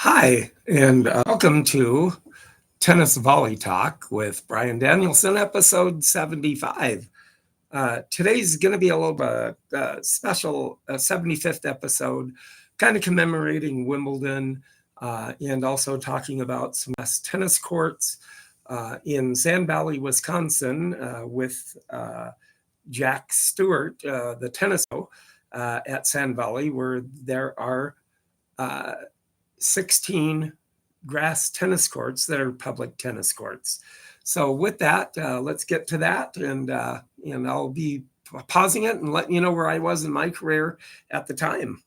Hi, and welcome to Tennis Volley Talk with Brian Danielson, episode 75. Today's going to be a little bit special 75th episode, kind of commemorating Wimbledon and also talking about some best tennis courts in Sand Valley, Wisconsin, with Jack Sturart, the tennis pro at Sand Valley, where there are 16 grass tennis courts that are public tennis courts. So with that, let's get to that, and I'll be pausing it and letting you know where I was in my career at the time.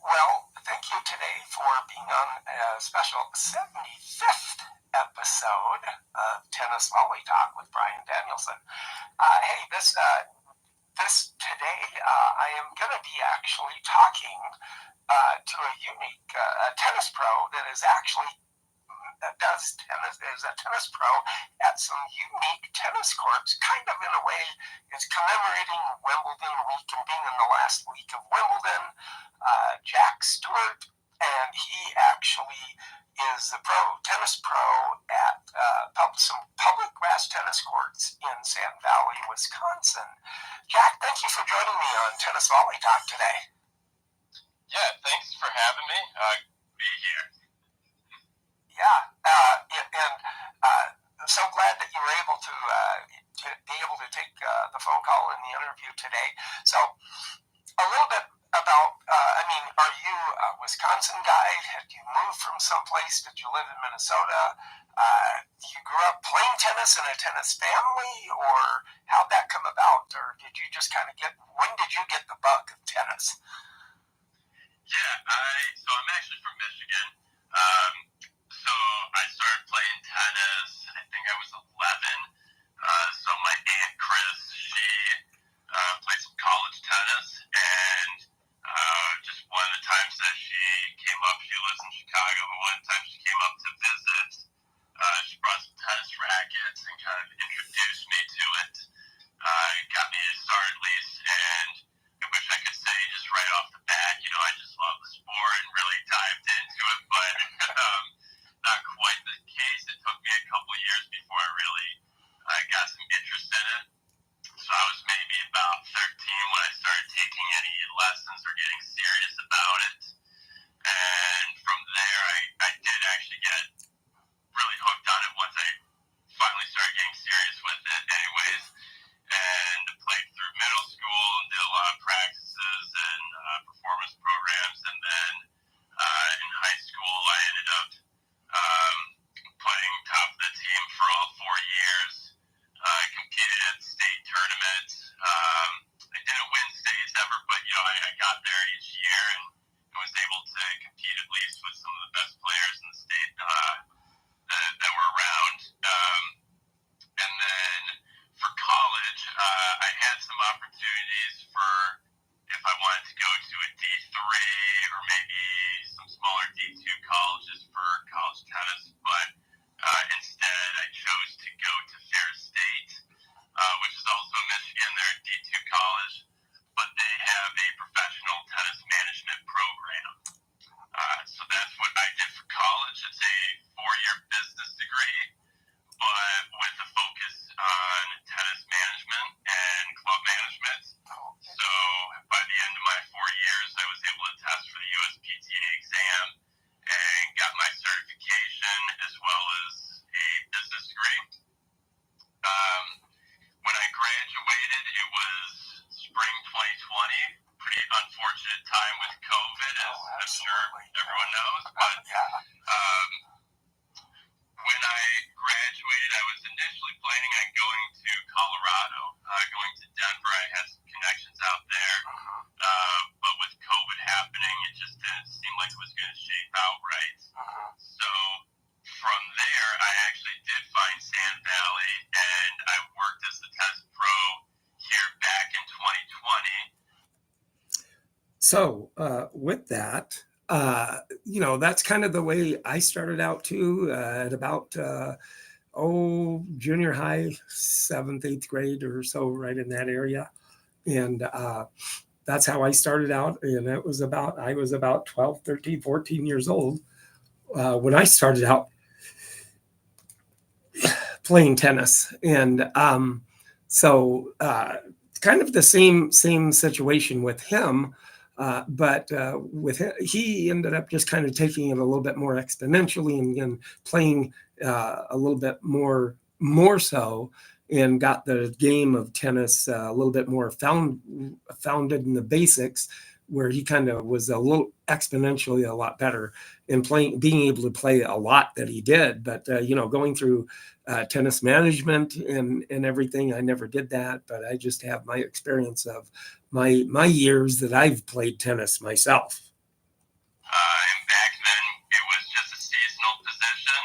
Well, thank you today for being on a special 75th episode of Tennis Volley Talk with Brian Danielson. Hey, this today, I am going to be actually talking to a unique tennis pro that is actually does tennis, is a tennis pro at some unique tennis courts, kind of in a way. It's commemorating Wimbledon week and being in the last week of Wimbledon. Jack Sturart, and he actually is the tennis pro at some public grass tennis courts in Sand Valley, Wisconsin. Jack, thank you for joining me on Tennis Volley Talk today. Yeah, thanks for having me. Be here. Yeah, and I'm so glad that you were able to take the phone call and the interview today. So, a little bit about, are you a Wisconsin guy? Had you moved from someplace? Did you live in Minnesota? You grew up playing tennis in a tennis family, or how'd that come about? Or did you just kind of when did you get the bug of tennis? Yeah, so I'm actually from Michigan. So I started playing tennis, I think I was 11. So my Aunt Chris, she played some college tennis, and just one of the times that she came up, she lives in Chicago, but one of the times she came up to visit, she brought some tennis rackets and kind of introduced me to it. Got me to start at least, and I wish I could say just right off the bat, I just love the sport and really dived into it, but not quite the case. It took me a couple of years before I really got some interest in it. So I was maybe about 13 when I started taking any lessons or getting serious about it. And from there, I did actually get really hooked on it once I finally started getting serious with it anyways. And played through middle school and did a lot of practices and performance programs. And then in high school, I ended up playing top of the team for all 4 years. I competed at state tournaments. I didn't win states ever, but I got there each year and was able to compete at least with some of the best players in the state that were around. And then for college, I had some opportunities for if I wanted to go to a D3 or maybe some smaller D2 colleges for college tennis, but instead I chose to go to Ferris State, which is also in Michigan. They're a D2 college, but they have a professional tennis management program. So that's what I did for college. It's a 4-year business degree, but with a focus on tennis management and club management. So by the end of my 4 years, I was able to test for the USPTA exam and got my certification as well as a business degree. When I graduated, it was spring 2020. Pretty unfortunate time with COVID, as I'm sure everyone knows. But when I graduated, I was initially planning on going to Colorado, going to Denver. I had some connections out there. But with COVID happening, it just didn't seem like it was going to shape out right. So from there, I actually did find Sand Valley, and I worked as the tennis pro here back in 2020. So with that, that's kind of the way I started out too, at about junior high, 7th, 8th grade or so, right in that area. And that's how I started out. And I was about 12, 13, 14 years old when I started out playing tennis. And so kind of the same situation with him. But with him, he ended up just kind of taking it a little bit more exponentially and playing a little bit more so, and got the game of tennis a little bit more founded in the basics, where he kind of was a little exponentially a lot better in being able to play a lot that he did. But going through tennis management and everything, I never did that, but I just have my experience of my years that I've played tennis myself. And back then, it was just a seasonal position,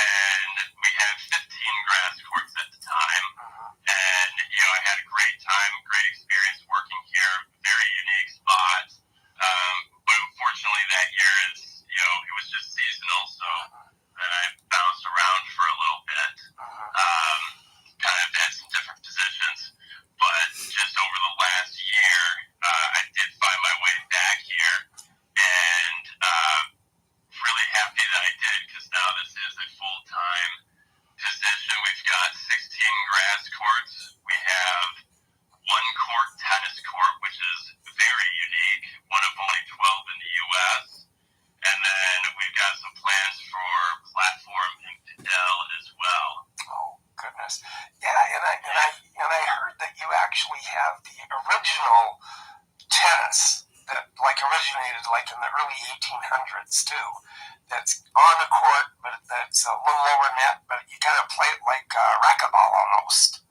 and we had 15 grass courts at the time. And, I had a great time, great experience working here, very unique spots. But unfortunately, that year it was just seasonal, so I bounced around for a little bit, kind of had some different positions. But just over the last year, I did find my way back here, and really happy that I did, because now this is a full-time position. We've got 16 grass courts. We have one court tennis court, which is very unique, one of only 12 in the U.S. And then we've got some plans for platform and padel as well. Oh, goodness. Yeah, and I heard that you actually have the original tennis that originated in the early 1800s too. That's on a court, but that's a little lower net, but you kind of play it like racquetball almost.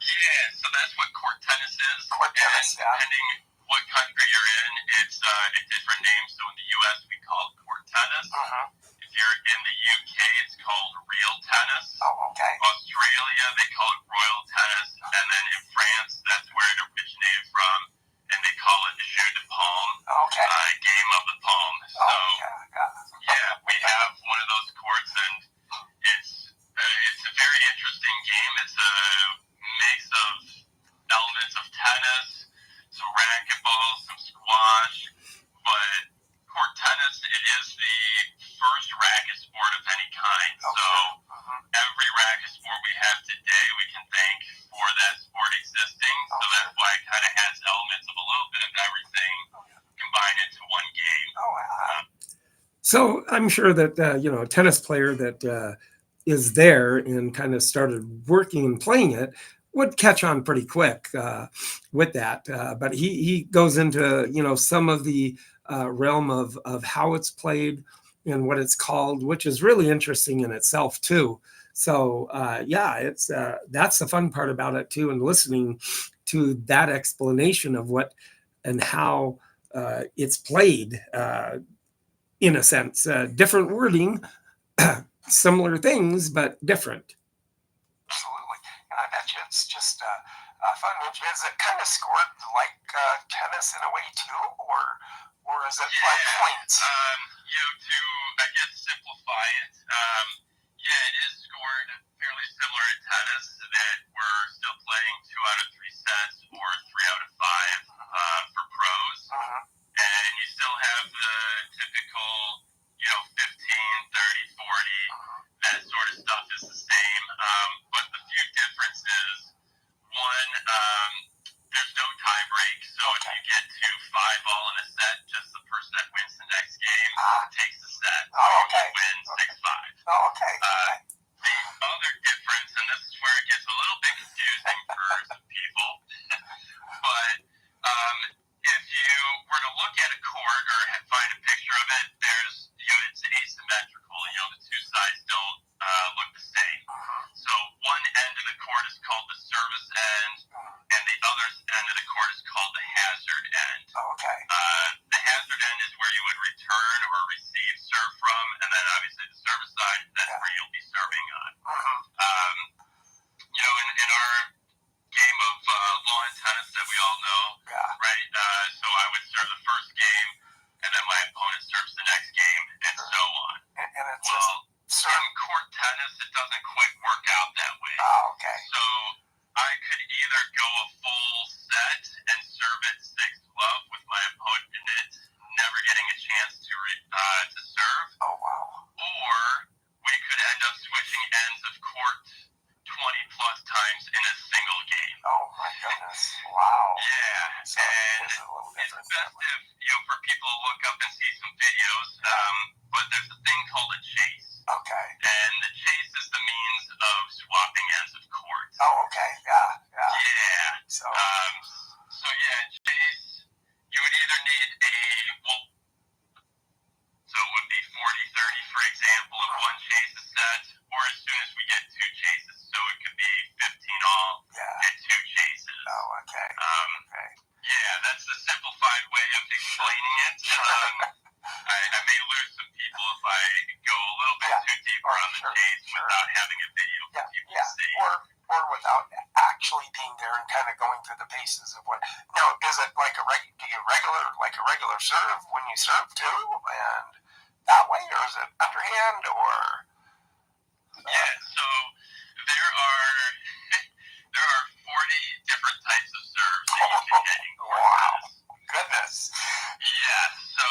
Yeah, so that's what court tennis is. Court tennis, yeah. Depending what country you're in, it's a different name. So in the U.S., we call it court tennis. If you're in the U.K., it's called real tennis. Oh, okay. Australia, they call it royal tennis. And then in France, that's where it originated from, and they call it jeu de paume, game of the palm. So, yeah, we have one of those courts, and it's a very interesting game. It's a mix of elements of tennis, some racquetball, some squash, but court tennis, it is the first racket sport of any kind. So every racket sport we have today, we can thank for that sport existing. So that's why it kind of has elements of a little bit of everything combined into one game. So I'm sure that a tennis player that is there and kind of started working and playing it would catch on pretty quick with that. But he goes into some of the realm of how it's played and what it's called, which is really interesting in itself too. So it's that's the fun part about it too, and listening to that explanation of what and how it's played. In a sense, different wording, similar things, but different. Absolutely. And I bet you it's just fun. Is it kind of scored like tennis in a way too, or is it like points? To, I guess, simplify it, it is scored fairly similar to tennis, that we're still playing 2 out of 3 sets or 3 out of 5 for pros. And you still have the typical, 15, 30, 40, that sort of stuff is the same. But the few differences, one, there's no tie break. So if you get to 5 all in a set, just the person that wins the next game takes the set. So you win 6-5. The other difference, and this is where it gets a little bit confusing for some people, but if you were to look at a court or find a picture of it, there's, it's asymmetrical. The two sides don't look the same. So one end of the court is called the service end, and the other end of the court is called the hazard end. The hazard end is where you would return or receive serve from, and then obviously the service side, that's where you'll be serving on. In our game of lawn tennis that we all know, right? So I would serve the first game, and then my opponent serves the next game, and so on. And it's in court tennis, it doesn't quite work out that way. So I could either go a full set Yeah. So So yeah, chase, you would either need so it would be 40-30, for example, if one chase is set, or as soon as we get two chases, so it could be 15 all at two chases. Oh, okay. Okay. Yeah, that's the simplified way of explaining it. I may lose some people if I go a little bit too deeper on the chase without having a video for people to see. Or without actually being there and kind of going through the paces of what. Now, is it like a regular serve when you serve too, and that way, or is it underhand, or? Yeah, so there are 40 different types of serves that you can hit in court tennis. Goodness. Yeah, so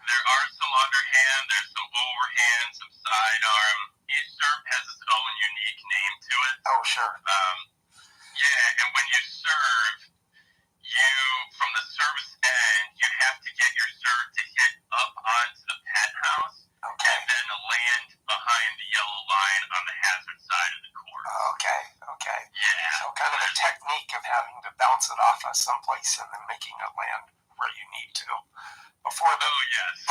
there are some underhand, there's some overhand, some sidearm. Each serve has its own unique name to it. Oh, sure. Yeah, and when you serve, from the service end, you have to get your serve to hit up onto the penthouse and then land behind the yellow line on the hazard side of the court. Okay. Yeah. So kind of a technique of having to bounce it off of someplace and then making it land where you need to before the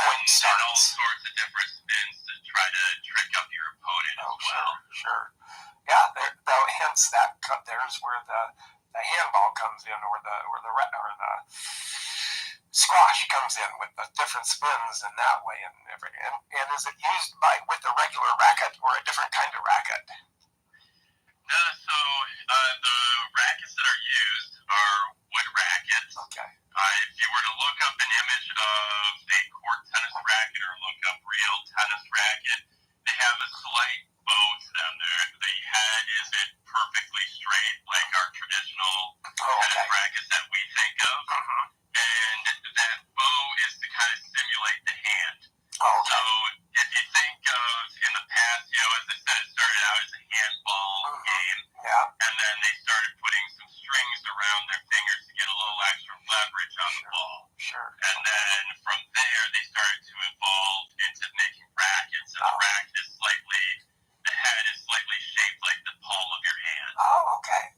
point starts. And all sorts of different spins to try to trick up your opponent as well. Sure. Yeah, hence that there's where the handball comes in, or the squash comes in with the different spins in that way, and is it used with a regular racket or a different kind of racket? No, so the rackets that are used are wood rackets. Okay. If you were to look up an image of a court tennis racket or look up real tennis racket, they have a slight bow to them. The head isn't perfectly straight like our traditional tennis rackets that we think of. And that bow is to kind of simulate the hand. So if you think of in the past, as I said, it started out as a handball game. Yeah. And then they started putting some strings around their fingers to get a little extra leverage on the ball. Sure. And then from there, they started to evolve into making rackets. And the racket is the head is slightly shaped like the palm of your hand. Oh, okay.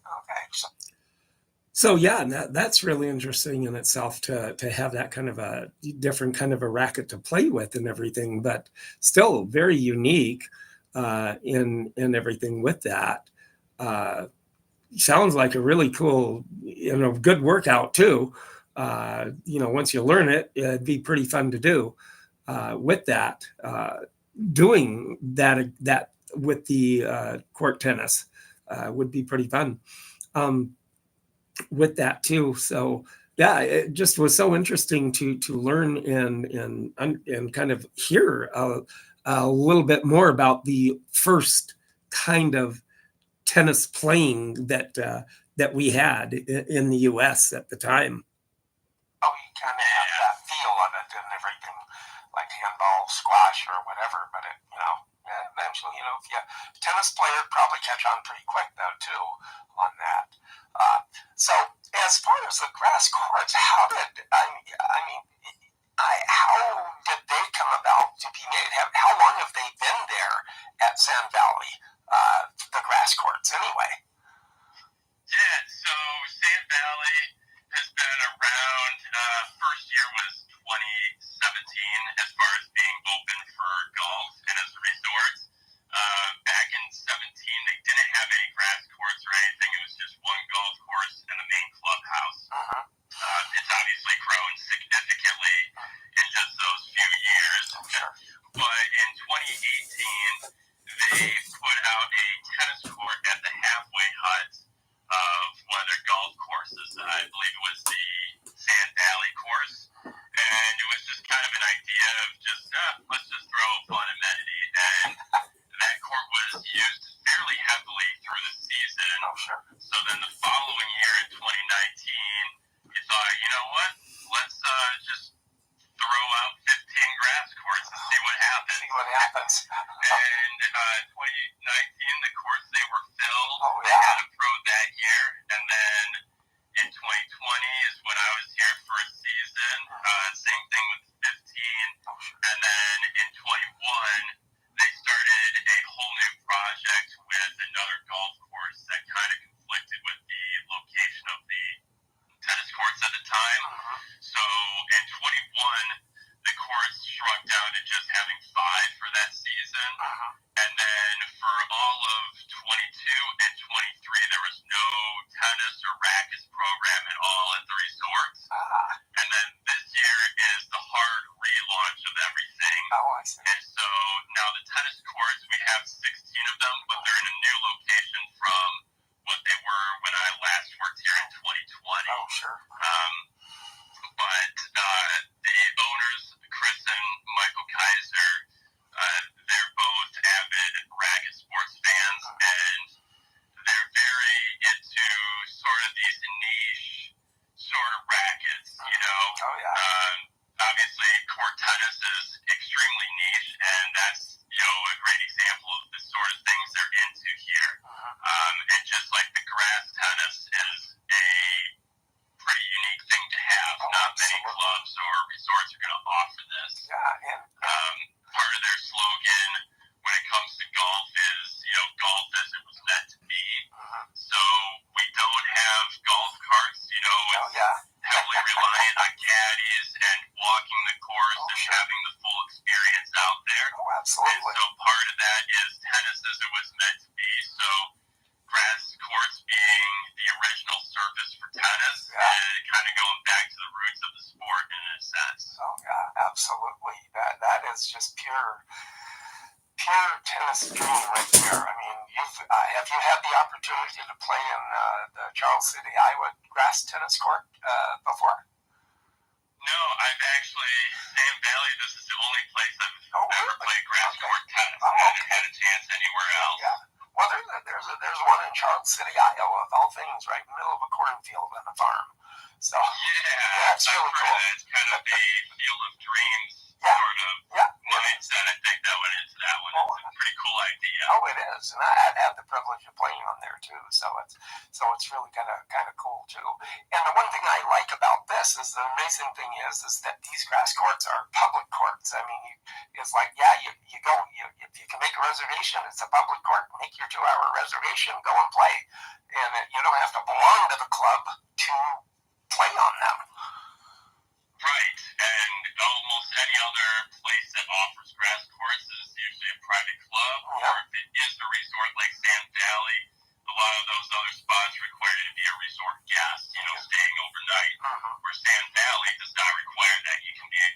So yeah, that's really interesting in itself to have that kind of a different kind of a racket to play with and everything, but still very unique in everything with that. Sounds like a really cool, good workout too. Once you learn it, it'd be pretty fun to do with that. Doing that with the court tennis would be pretty fun. With that too. So yeah, it just was so interesting to learn and kind of hear a little bit more about the first kind of tennis playing that we had in the U.S. at the time. Oh, you kind of have that feel of it and everything, like handball, squash, or whatever. But eventually, if you tennis player probably catch on pretty quick though too on that. So as far as the grass courts, how did they come about to be made? How long have they been there at Sand Valley, the grass courts anyway? Yeah, so Sand Valley has been around, first year was 2017 as far as being open for golf and as a resort. Back in 17, they didn't have any grass courts or anything. It was just one golf course and the main clubhouse. It's obviously grown significantly in just those few years. But in 2018, they put out a tennis court at the halfway hut of one of their golf courses. I believe it was the Sand Valley course. And it was just kind of an idea of just, let's just throw a fun amenity. And that court was used fairly heavily through the season. So then the following year in 2019, we thought, you know what? Let's just throw out 15 grass courts and see what happens. And 2019, the courts, they were filled. They had a pro that year. And then in 2020 is when I was here for a season. Same thing with 15. And then in 21, they started a whole new project with another golf course that kind of conflicted with the Charles City, Iowa grass tennis court before? No, I've actually, Sam Valley, this is the only place I've ever really? played grass Okay. court tennis. Oh, I haven't okay. had a chance anywhere else. Yeah. Well, there's one in Charles City, Iowa, of all things, right in the middle of a cornfield and a farm. So Yeah, it's I've really heard cool. that. It's kind of the field of dreams Yeah. sort of Yeah. mindset. I think that went into that one. Oh. It's a pretty cool idea. Oh, it is, and I had the privilege of playing on there too. So it's really kind of cool too. And the one thing I like about this is the amazing thing is that these grass courts are public courts. I mean, it's like you go if you can make a reservation, it's a public court. Make your 2-hour reservation, go and play, and you don't have to belong to the club to play on them. Right, and almost any other place that offers grass courts is usually a private club, or if it is a resort like Sam Valley, a lot of those other spots require you to be a resort guest, staying overnight. Where Sam Valley does not require that. You can be a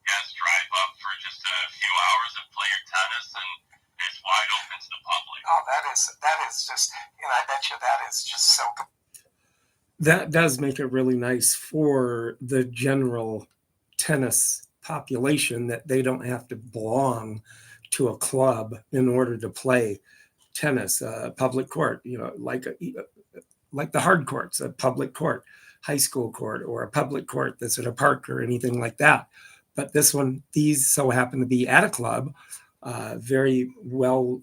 guest, drive up for just a few hours and play your tennis, and it's wide open to the public. Oh, that is just, I bet you that is just so good. That does make it really nice for the general tennis population that they don't have to belong to a club in order to play tennis. Public court, like the hard courts, a public court, high school court, or a public court that's at a park or anything like that. But this one, these so happen to be at a club, very well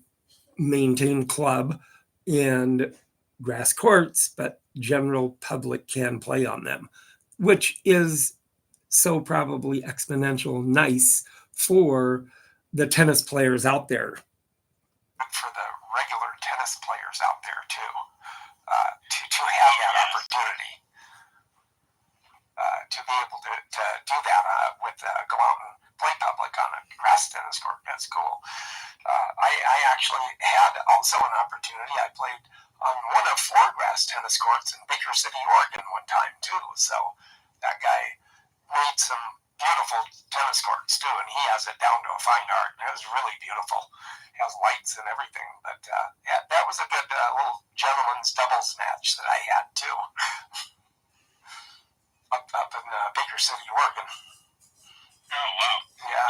maintained club, and grass courts, but general public can play on them, which is so probably exponential nice for the tennis players out there. For the regular tennis players out there too, to have that opportunity, to be able to do that with go out and play public on a grass tennis court. That's cool. I actually had also an opportunity. I played on one of 4 grass tennis courts in Baker City, Oregon one time too. So that guy made some beautiful tennis courts too, and he has it down to a fine art. It was really beautiful. It has lights and everything. But that was a good little gentleman's doubles match that I had too, up in Baker City, Oregon. Oh wow! Yeah.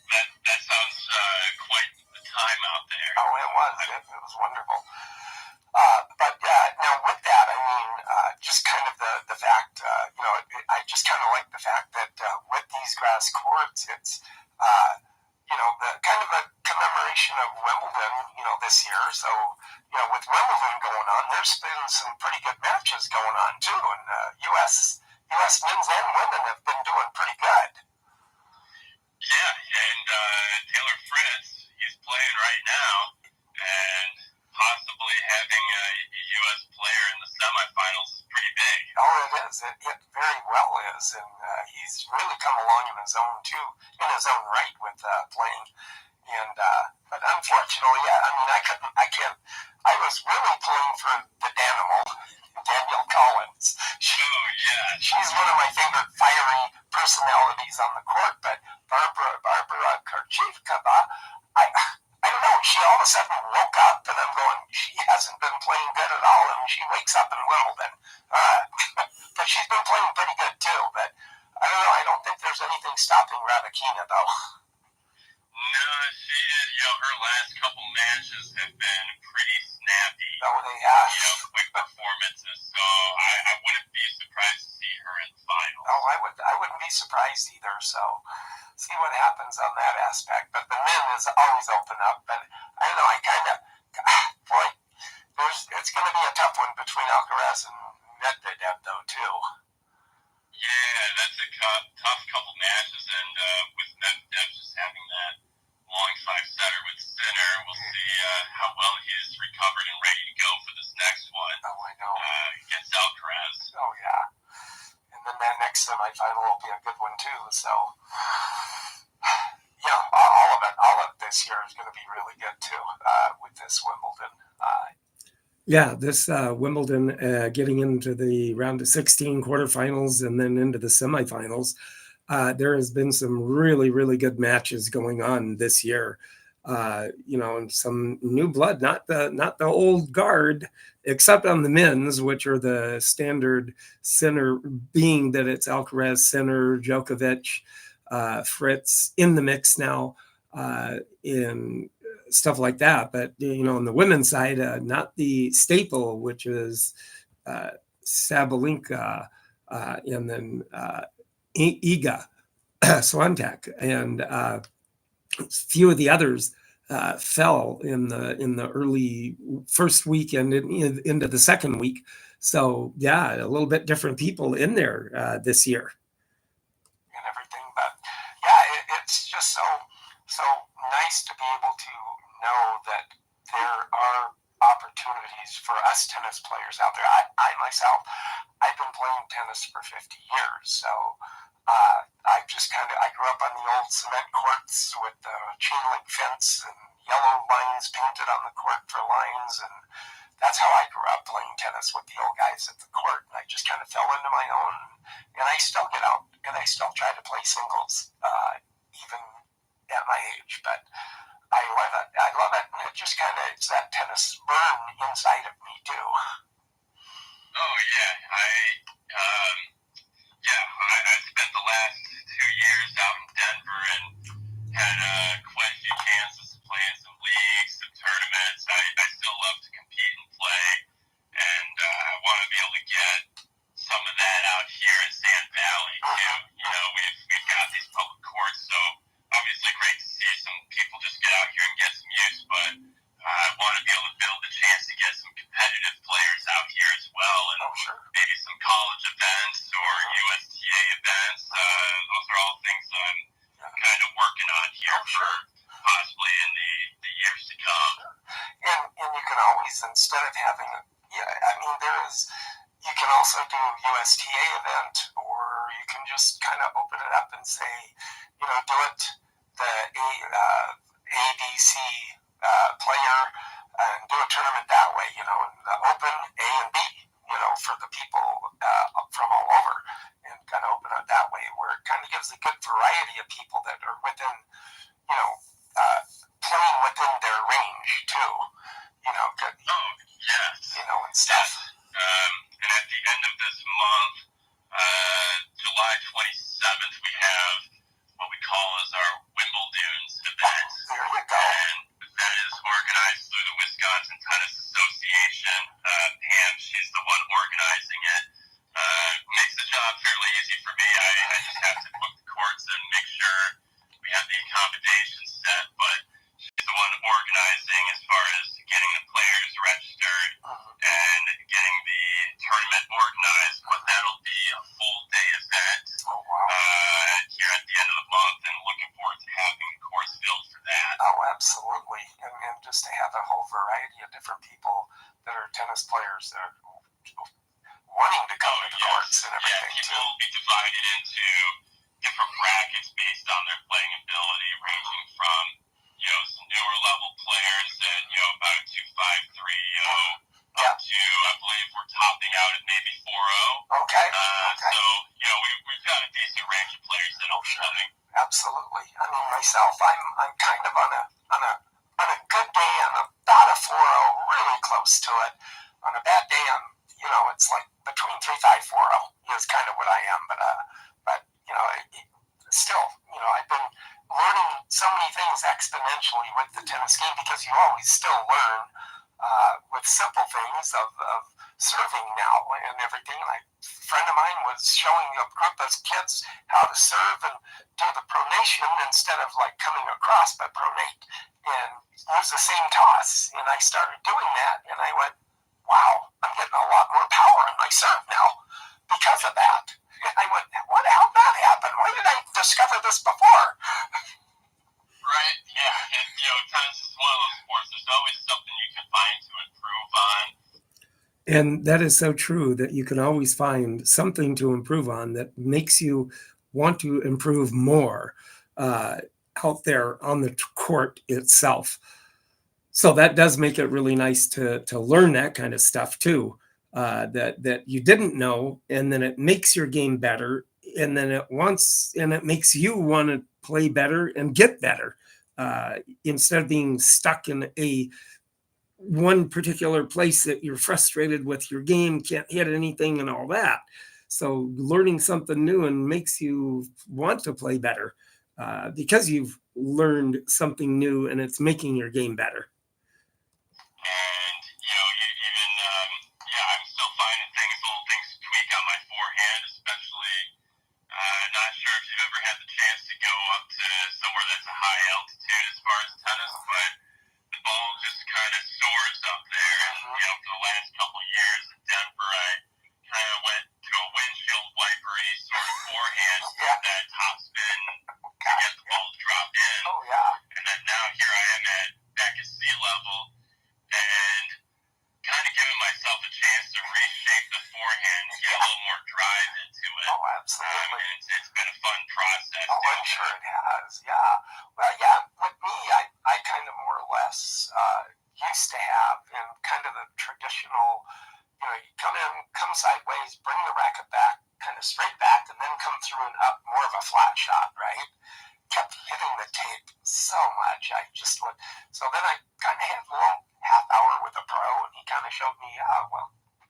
That sounds quite the time out there. Oh, it was. It was wonderful. But now with that, I mean, just kind of the fact, I just kind of like the fact that with these grass courts, it's, the kind of a commemoration of Wimbledon, this year. So, with Wimbledon going on, there's been some pretty good matches going on too, and U.S. men's and women have been doing pretty good. Yeah, and Taylor Fritz, he's playing right now, and possibly having a U.S. player in the semifinals is pretty big. Oh, it is. It very well is, and he's really come along in his own too, in his own right with playing. And but unfortunately, I was really pulling for the Danimal, Danielle Collins. She's one of my favorite fiery personalities on the court, but Barbara Krejcikova, I don't know. She all of a sudden woke up, and I'm going, she hasn't been playing good at all. I mean, she wakes up in Wimbledon. But she's been playing pretty good, too. But I don't know. I don't think there's anything stopping Rabakina, though. No, she, her last couple matches have been pretty snappy. Oh, they have. Quick performances. So I wouldn't be surprised to see her in the finals. Oh, I wouldn't be surprised either. So see what happens on that aspect. But the men is always open up. But I don't know. It's going to be a tough one between Alcaraz and Medvedev, though, too. Yeah, that's a tough couple matches, and with Medvedev just having that long 5-setter with Sinner, we'll see how well he is recovered and ready to go for this next one. Oh, I know. Against Alcaraz. Oh, yeah. And then that next semifinal will be a good one, too. So, all of this year is going to be really good, too, with this Wimbledon. This Wimbledon getting into the round of 16 quarterfinals and then into the semifinals. There has been some really, really good matches going on this year. And some new blood, not the old guard, except on the men's, which are the standard Sinner, being that it's Alcaraz, Sinner, Djokovic, Fritz in the mix now, in stuff like that. But on the women's side, not the staple, which is Sabalenka, and then Iga Swiatek, and few of the others fell in the early first week and into the second week. So yeah, a little bit different people in there this year. And everything, but yeah, it's just so nice to be able to know that there are opportunities for us tennis players out there. I myself, I've been playing tennis for 50 years, so I grew up on the old cement courts with the chain link fence and yellow lines painted on the court for lines, and that's how I grew up playing tennis with the old guys at the court. And I just kind of fell into my own, and I still get out and I still try to play singles, even at my age. But I love it, and it's that tennis burn inside of me too. Oh yeah, I spent the last 2 years out in Denver and had quite a few chances to play in some leagues, some tournaments. I still love to compete and play, and I want to be able to get some of that out here in Sand Valley too. We've got these public courts, so obviously great to see some people just get out here and get some use, but I want to be able to build a chance to get some competitive players out here as well, and maybe some college events or USTA events. Those are all things I'm kind of working on here for possibly in the years to come. And you can always, instead of having, you can also do USTA event, or you can just kind of open it up and say, do it the ABC player and do a tournament that way, and the open A and B, for the people from all over, and kind of open it that way, where it kind of gives a good variety of people that are within, playing within their range too, good, and stuff. And at the end of this month, July 27th, we have what we call as our Wimbledon's event. There you go. And that is organized through the Wisconsin Tennis Association. Pam, she's the one organizing it. Makes the job fairly easy for me. I just have to book the courts and make sure we have the accommodations set, but she's the one organizing as far as getting the players registered and getting the tournament organized. But that'll be a full day event here at the end of the month, and looking forward to having the course filled for that. Oh, absolutely. And just to have a whole variety of different people that are tennis players that are wanting to come to the courts and everything. Yeah, people will be divided into different brackets based on their playing ability, ranging from some newer level players at about a 2.53 up to, I believe we're topping out at maybe 4.0. Okay. So we've got a decent range of players that will be coming. Absolutely. I mean, myself, I'm kind of on a good day, I'm about a 4.0, really close to it. On a bad day, I'm it's like between 3.5, 4.0 is kind of what I am, but still, I've been learning so many things exponentially with the tennis game, because you always still learn with simple things of serving now and everything. Like, a friend of mine was showing a group of kids how to serve and do the pronation instead of like coming across, but pronate, and use the same toss. And I started doing that, and I went, wow, I'm getting a lot more power in my serve now because of that. And I went, how'd that happen? Why did I discover this before? Right, yeah. And, tennis is one of those sports. There's always something you can find to improve on. And that is so true, that you can always find something to improve on that makes you want to improve more out there on the court itself. So that does make it really nice to learn that kind of stuff too, that you didn't know, and then it makes your game better, and then it makes you want to play better and get better instead of being stuck in one particular place that you're frustrated with your game, can't hit anything and all that. So learning something new and makes you want to play better because you've learned something new and it's making your game better. And I'm still finding little things to tweak on my forehand, especially. Not sure if you've ever had the chance to go up to somewhere that's a high altitude as far as tennis, but the ball just kind of soars up there. And for the last couple of years in Denver, I kind of went to a windshield wipery sort of forehand with that top spin to get the ball to drop in. Oh yeah. And then now here I am back at sea level and kind of giving myself a chance to reshape the forehand and get a little more drive into it. Oh, absolutely. It's been a fun process. Oh, I'm sure it has. Yeah. Well, yeah. With me, I kind of more or less used to have in kind of the traditional, you come in, come sideways, bring the racket back, kind of straight back, and then come through and up, more of a flat shot, right? Kept hitting the tape so much. So then I kind of had a little half hour with a pro, and he kind of showed me,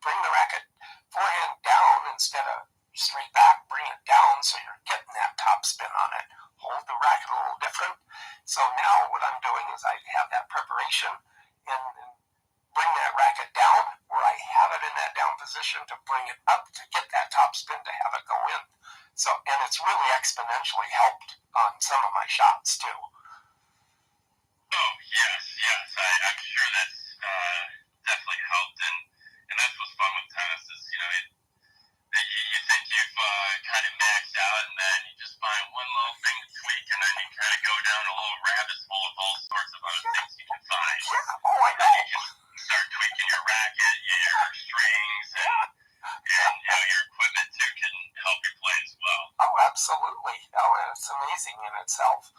bring the racket forehand down instead of straight back, bring it down so you're getting that top spin on it. Hold the racket a little different. So now what I'm doing is I have that preparation and bring that racket down where I have it in that down position to bring it up to get that top spin to have it go in. So, and it's really exponentially helped on some of my shots too. Oh, yes. I'm sure that's definitely helped. And that's what's fun with tennis is, you think you've kind of maxed out and then you just find one little thing to tweak and then you kind of go down a little rabbit hole of all sorts of other things you can find. Yeah, oh, I know. And you can start tweaking your racket, your strings, and your equipment too can help you play as well. Oh, absolutely. Oh, it's amazing in itself.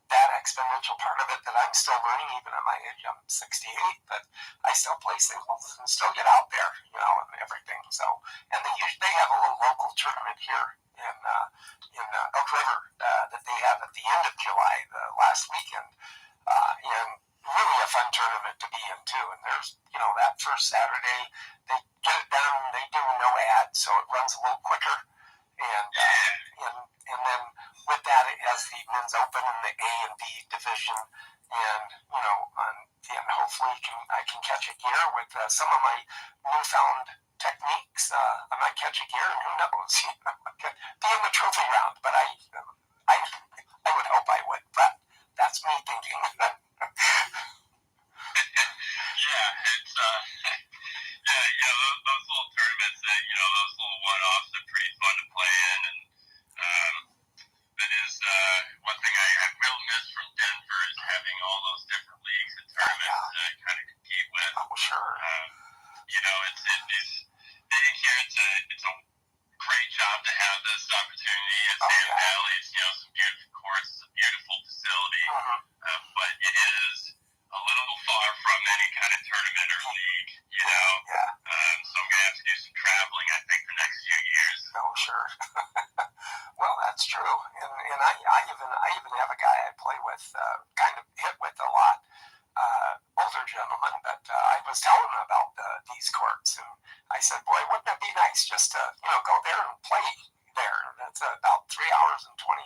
That exponential part of it that I'm still learning, even at my age, I'm 68, but I still play singles and still get out there, and everything. So, and they have a little local tournament here in Elk River that they have at the end of July, the last weekend, and really a fun tournament to be in too. And there's, that first Saturday, they get it done, they do no ads, so it runs a little quicker. And then with that, it has the men's open in the A and B division, and hopefully I can catch a gear with some of my newfound techniques. I might catch a gear, and who knows? Be in the trophy round, but I would hope I would. But that's me thinking. Those little tournaments that those little one-offs are pretty fun to play in, and that is one thing I will miss from Denver is having all those different leagues and tournaments to kind of compete with. Oh, sure. It's a great job to have this opportunity at Sand Valley. It's some beautiful courts, it's a beautiful facility, but it is a little far from any kind of tournament or league. So I'm gonna have to do some traveling, I think, the next few years. Oh, sure. Well, that's true. And I even have a guy I play with, kind of hit with a lot, older gentleman, but I was telling him about these courts, and I said, boy, wouldn't it be nice just to, go there and play there? That's about 3 hours and 20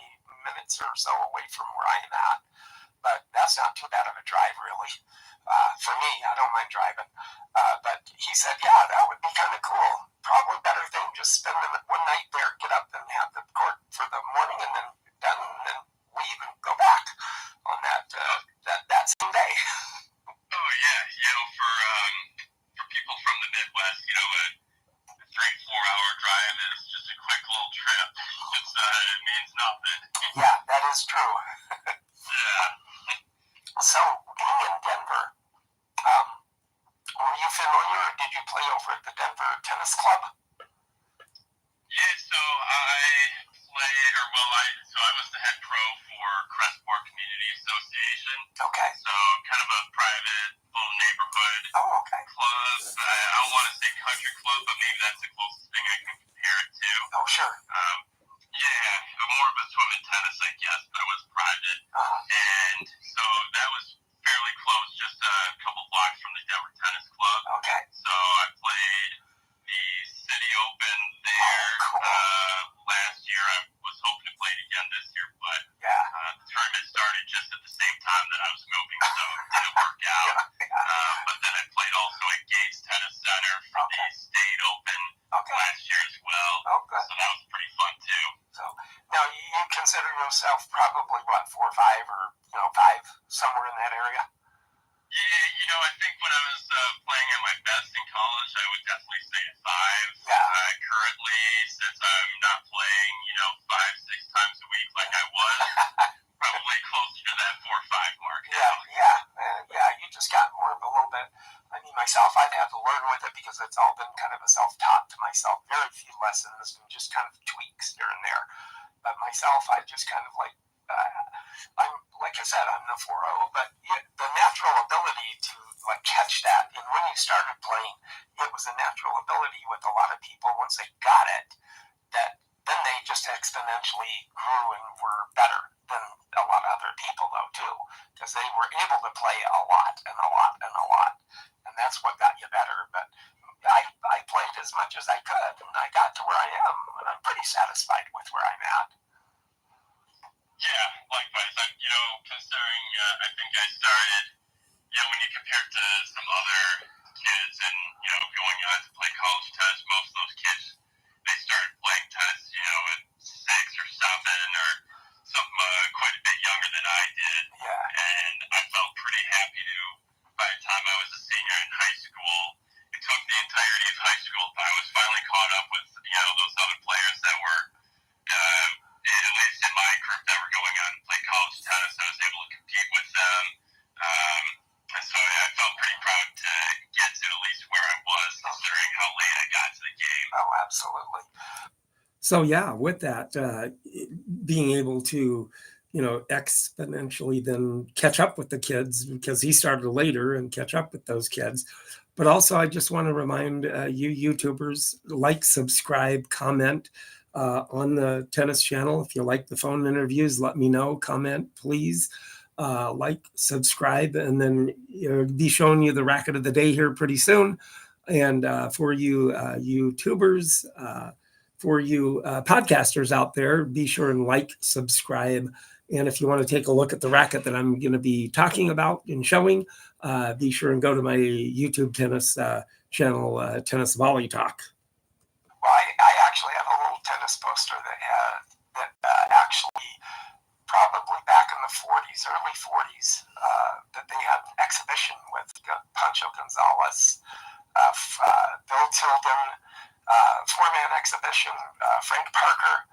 minutes or so away from where I am at. But that's not too bad of a drive, really. For me, I don't mind driving. But he said, yeah, that would be kind of cool. Probably better thing, just spend one night there, get up and have the court for the morning, and then done, and then leave and go back on that same day. Oh yeah, for people from the Midwest, a 3-4 hour drive is just a quick little trip. It means nothing. Yeah, that is true. Yeah. So, being in Denver, were you familiar, or did you play over at the Denver Tennis Club? Yeah, so I was the head pro for Crestport Community Association. Okay. So kind of a private little neighborhood club. I don't want to say country club, but maybe that's the closest thing I can compare it to. Oh, sure. More of a swim and tennis, I guess, but it was private. And probably what, 4 or 5 or 5, somewhere in that area. Yeah, I think when I was playing at my best in college, I would definitely say a 5. Yeah. Currently, since I'm not playing, 5, 6 times a week like I was, probably closer to that 4 or 5 mark now. Yeah. You just got more of a little bit. I mean, myself, I've had to learn with it because it's all been kind of a self-taught to myself. Very few lessons and just kind of tweaks here and there. But myself, I just kind of like, I'm like I said, I'm the 4-0, but the natural ability to like catch that, and when you started playing, it was a natural ability with a lot of people. Once they got it, that then they just exponentially grew and were better than a lot of other people, though, too, because they were able to play a lot and a lot and a lot, and that's what got you better. But I played as much as I could, and I got to where I am, and I'm pretty satisfied with where I'm at. Yeah, likewise. Considering I think I started, when you compare it to some other kids and, going on to play college tennis, most of those kids, they started playing tennis, at 6 or 7 or something quite a bit younger than I did. Yeah. And I felt pretty happy by the time I was a senior in high school, it took the entirety of high school, but I was finally caught up with, those other players that were, at least in my group, that were going on to play college tennis. I was able to compete with them. And so I felt pretty proud to get to at least where I was, considering how late I got to the game. Oh, absolutely. So yeah, with that, being able to, exponentially then catch up with the kids, because he started later, and catch up with those kids. But also, I just want to remind you YouTubers, like, subscribe, comment on the tennis channel. If you like the phone interviews, let me know. Comment, please. Like, subscribe, and then be showing you the racket of the day here pretty soon. And for you YouTubers, for you podcasters out there, be sure and like, subscribe. And if you want to take a look at the racket that I'm going to be talking about and showing, be sure and go to my YouTube tennis channel, Tennis Volley Talk. Well, I actually have a little tennis poster that actually probably back in the 40s, early 40s, that they had an exhibition with Pancho Gonzalez, Bill Tilden, four-man exhibition, Frank Parker,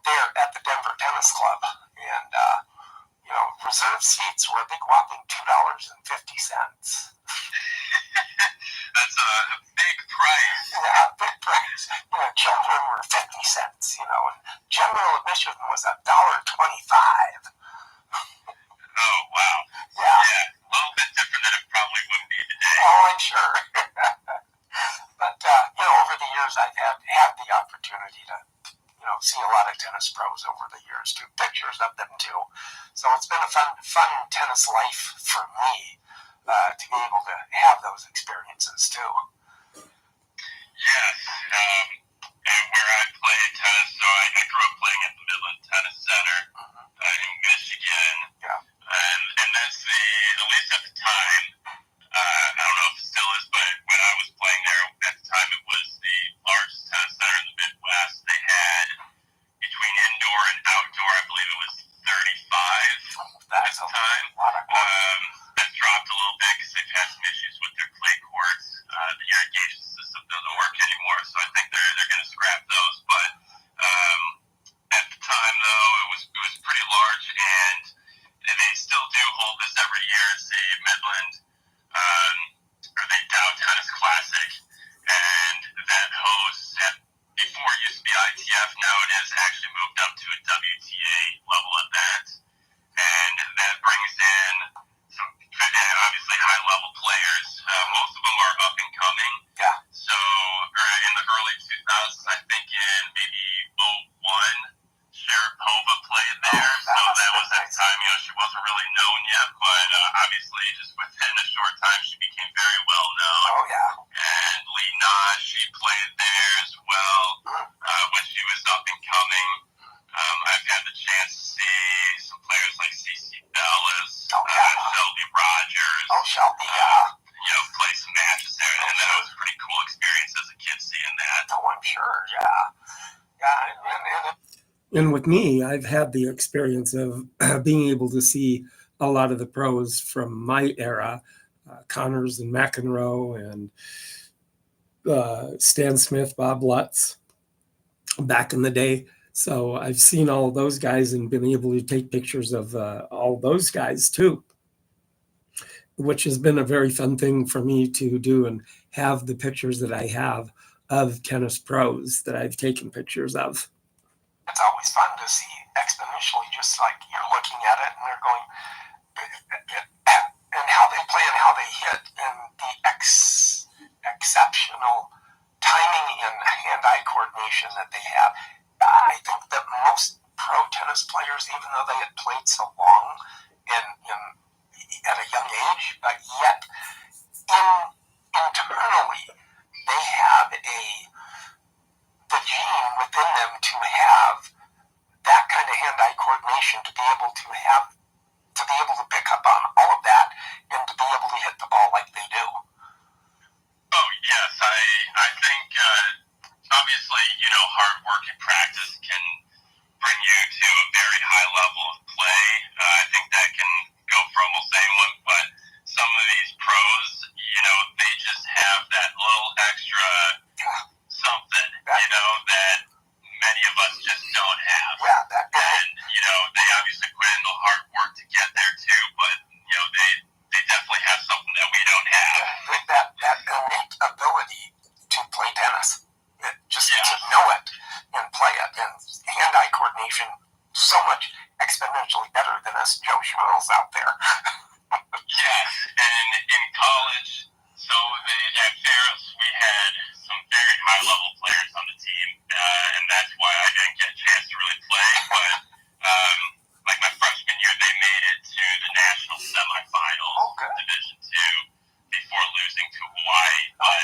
there at the Denver Tennis Club. And, reserved seats were a big whopping $2.50. That's a big price. Yeah, big price. Children were 50 cents, and general admission was $1.25. Oh, wow. Yeah. A little bit different than it probably would be today. Oh, I'm sure. But, over the years, I've had the opportunity to, see a lot of tennis pros over the years, do pictures of them, too. So it's been a fun tennis life for me to be able to have those experiences, too. Yes. And where I played tennis, so I grew up playing at the Midland Tennis Center in Michigan. Yeah. And that's at least at the time, I don't know if it still is, but when I was playing there at the time, it was the largest tennis center in the Midwest. They had, between indoor and outdoor, I believe it was 35 at the time. A lot of That dropped a little bit because they've had some issues with their clay courts. The irrigation system doesn't work anymore, so I think they're going to scrap those. But at the time, though, it was pretty large, and they still do hold this every year. It's the Midland or the Dow Tennis Classic, and that hosts before it used to be ITF. Now it is actually moved up to a WTA level event, and that brings in some obviously high level players. Most of them are up and coming. Yeah. So in the early 2000s, I think in maybe 01, Sharapova played there. So that was at the time, she wasn't really known yet, but obviously just within a short time, she became very well known. Oh, yeah. And Lee Nah, she played there as well when she was up and coming. I've had the chance to see some players like CeCe Bellis, Shelby Rogers. Oh, Shelby, yeah. Play some matches there, and that was a pretty cool experience as a kid seeing that. Oh, I'm sure, yeah. Yeah, and And with me, I've had the experience of being able to see a lot of the pros from my era, Connors and McEnroe and Stan Smith, Bob Lutz, back in the day. So I've seen all of those guys and been able to take pictures of all those guys too, which has been a very fun thing for me to do and have the pictures that I have of tennis pros that I've taken pictures of. It's always fun to see exponentially, just like you're looking at it and they're going, and how they play and how they hit and the exceptional timing and hand-eye coordination that they have. I think that most pro tennis players, even though they had played so long in at a young age, but yet internally they have the gene within them to have that kind of hand-eye coordination, to be able to pick up on all of that and to be able to hit the ball like they do. Oh yes, I think obviously hard work and practice can bring you to a very high level of play. I think that can go for almost anyone, but some of these pros, they just have that little extra something, that many of us just don't have. Yeah, and they obviously put in the hard work to get there too, but they definitely have something that we don't have. That innate ability to play tennis, to know it and play it, and hand-eye coordination so much exponentially better than us Joe Schmoes out there. Yes, and in college, so at Ferris, we had some very high-level players on the team, and that's why I didn't get a chance to really play. But like my freshman year, they made it to the national semifinals, Division II, before losing to Hawaii. But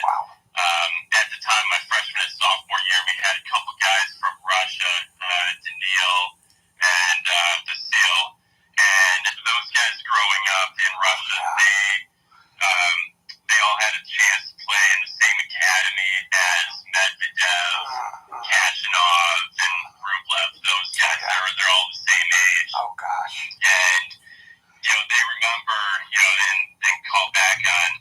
at the time, my freshman and sophomore year, we had a couple guys from Russia, Daniil and Vasil, and those guys growing up in Russia, they all had a chance to play in the same academy as Medvedev, Kachanov, and Rublev. Those guys, they're all the same age. Oh gosh! And they remember, and call back on,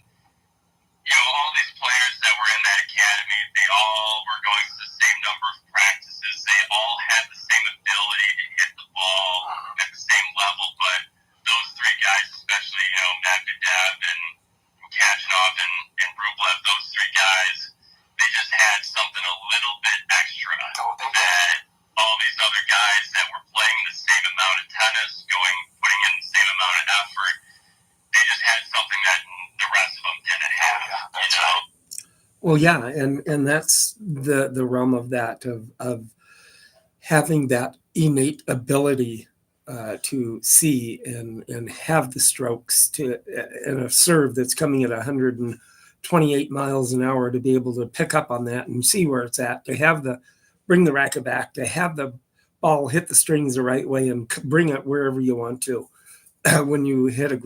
all these players that were in that academy. They all were going to the same number of practices. They all had the same ability to hit the ball at the same level. But those three guys, especially Medvedev and Kachanov and Rublev, those three guys, they just had something a little bit extra that all these other guys that were playing the same amount of tennis, putting in the same amount of effort, they just had something that the rest of them didn't have. Well, yeah, and that's the realm of that of having that innate ability to see and have the strokes and a serve that's coming at 128 miles an hour, to be able to pick up on that and see where it's at, to bring the racket back, to have the ball hit the strings the right way and bring it wherever you want to when you hit a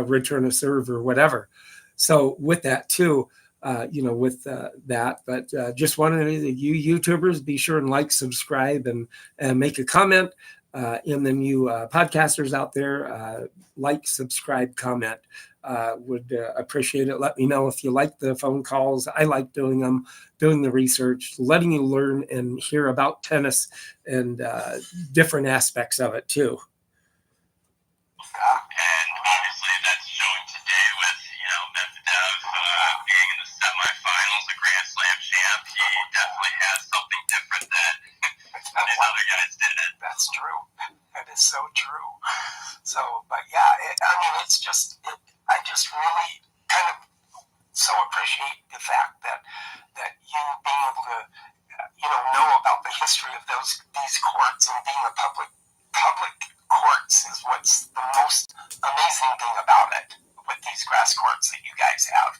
return a serve or whatever. So with that too, that, but just wanted you YouTubers, be sure and like, subscribe, and make a comment. And then you podcasters out there, like, subscribe, comment. Would appreciate it. Let me know if you like the phone calls. I like doing them, doing the research, letting you learn and hear about tennis and different aspects of it too. And obviously that's showing today with, Medvedev being in the semifinals, a Grand Slam champ. He definitely has something different that these other guys didn't. That's true. That is so true. So, but yeah, I just really kind of so appreciate the fact that you being able to, know about the history of these courts, and being a public courts is what's the most amazing thing about it, with these grass courts that you guys have,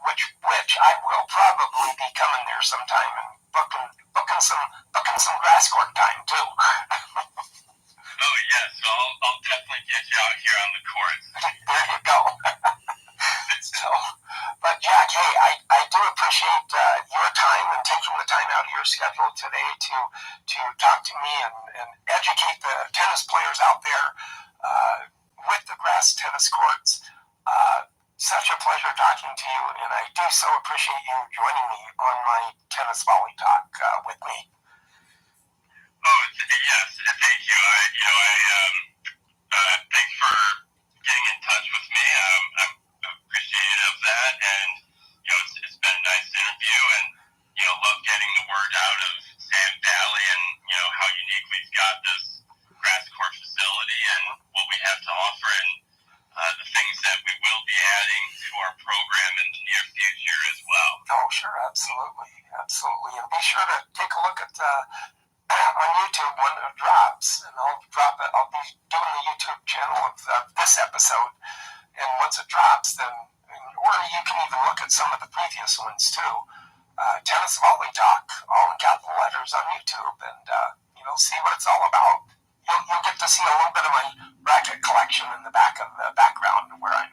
which I will probably be coming there sometime and booking some grass court time too. Oh yes, so I'll definitely get you out here on the courts. There you go. So, but Jack, hey, I do appreciate your time and taking taking the time out of your schedule today to talk to me and educate the tennis players out there with the grass tennis courts. Such a pleasure talking to you, and I do so appreciate you joining me on my tennis volley talk with me. Oh, yes, thank you. Thanks for getting in touch with me. I'm appreciative of that, and it's been a nice interview, and love getting the word out of Sam Valley and how unique we've got this grass court facility and what we have to offer, and the things that we will be adding to our program in the near future as well. Oh, sure, absolutely, and be sure to take a look at on YouTube when it drops, and I'll be doing the YouTube channel of this episode, and once it drops, then, or you can even look at some of the previous ones too. Tennis Volley Talk, all in capital letters on YouTube, and see what it's all about. You'll get to see a little bit of my racket collection in the background, where I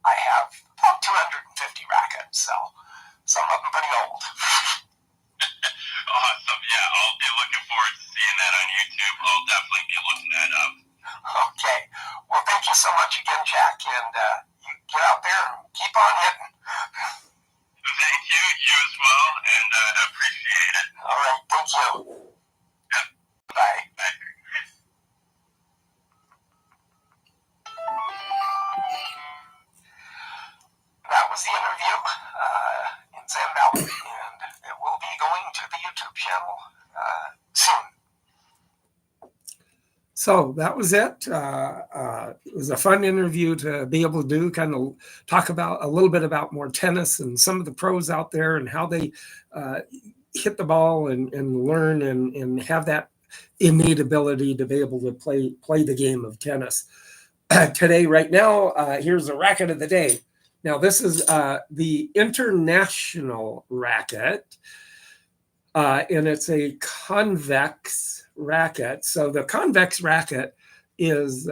have about 250 rackets, so some of them pretty old. Awesome. Yeah, I'll be looking forward to seeing that on YouTube. I'll definitely be looking that up. Okay. Well, thank you so much again, Jack, and you get out there and keep on hitting. Thank you. You as well, and I appreciate it. All right. Thank you. Yeah. Bye. Bye. That was the interview in Sam Valley, and it will be going to the YouTube channel soon. So that was it. It was a fun interview to be able to do, kind of talk about a little bit about more tennis and some of the pros out there and how they hit the ball and learn and have that innate ability to be able to play the game of tennis. Today, right now, here's a racket of the day. Now, this is the international racket, and it's a convex racket. So the convex racket is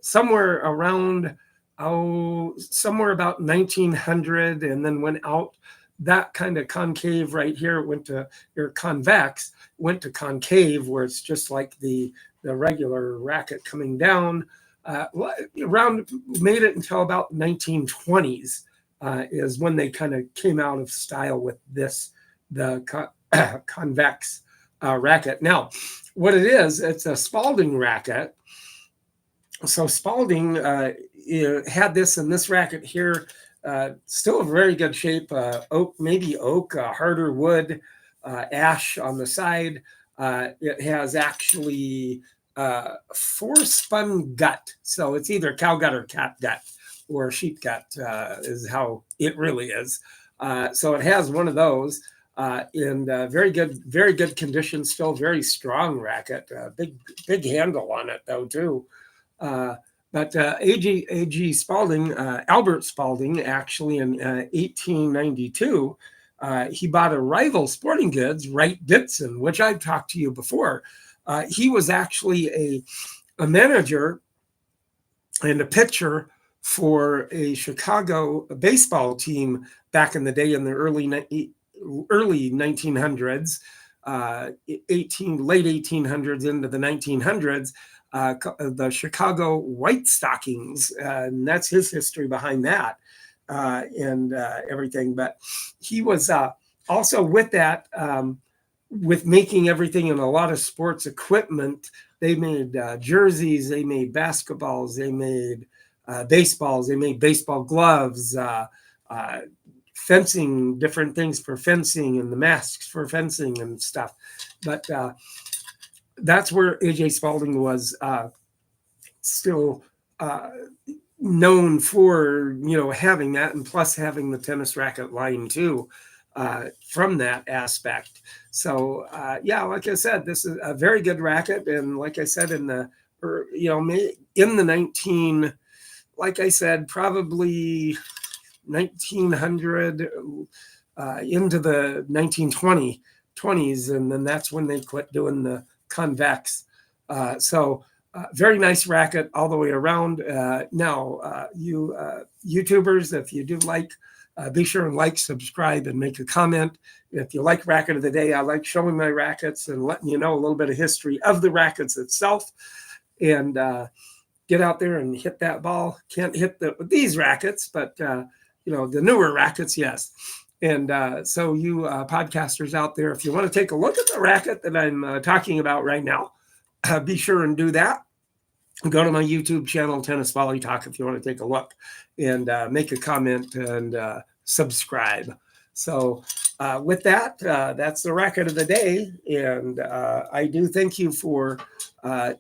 somewhere around, somewhere about 1900, and then went out. That kind of concave right here went to your convex, went to concave, where it's just like the regular racket coming down. Around made it until about 1920s is when they kind of came out of style with the convex racket. Now, what it is, it's a Spalding racket. So Spalding had this, and this racket here, still a very good shape, oak, maybe oak, harder wood, ash on the side. It has actually 4-spun gut, so it's either cow gut or cat gut or sheep gut is how it really is. So it has one of those, and very good condition, still very strong racket. Big handle on it though too. But A.G. Spalding, Albert Spalding, actually in 1892, he bought a rival sporting goods, Wright Ditson, which I've talked to you before. He was actually a manager and a pitcher for a Chicago baseball team back in the day in the early 1900s, late 1800s into the 1900s, the Chicago White Stockings, and that's his history behind that and everything. But he was also with that, with making everything in a lot of sports equipment. They made jerseys, they made basketballs, they made baseballs, they made baseball gloves, fencing, different things for fencing, and the masks for fencing and stuff. But that's where A.J. Spalding was still known for, having that, and plus having the tennis racket line too, from that aspect. So like I said, this is a very good racket, and like I said, in the probably 1900 into the 1920s, and then that's when they quit doing the convex. Very nice racket all the way around. Now, you YouTubers, if you do like Be sure and like, subscribe, and make a comment. If you like Racket of the Day, I like showing my rackets and letting you know a little bit of history of the rackets itself. And get out there and hit that ball. Can't hit these rackets, but the newer rackets, yes. And so you podcasters out there, if you want to take a look at the racket that I'm talking about right now, be sure and do that. Go to my YouTube channel, Tennis Volley Talk, if you want to take a look and make a comment and subscribe. So with that, that's the Racket of the Day. And I do thank you for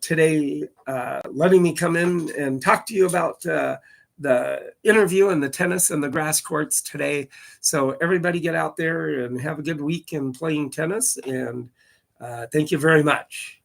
today letting me come in and talk to you about the interview and the tennis and the grass courts today. So everybody get out there and have a good week in playing tennis. And thank you very much.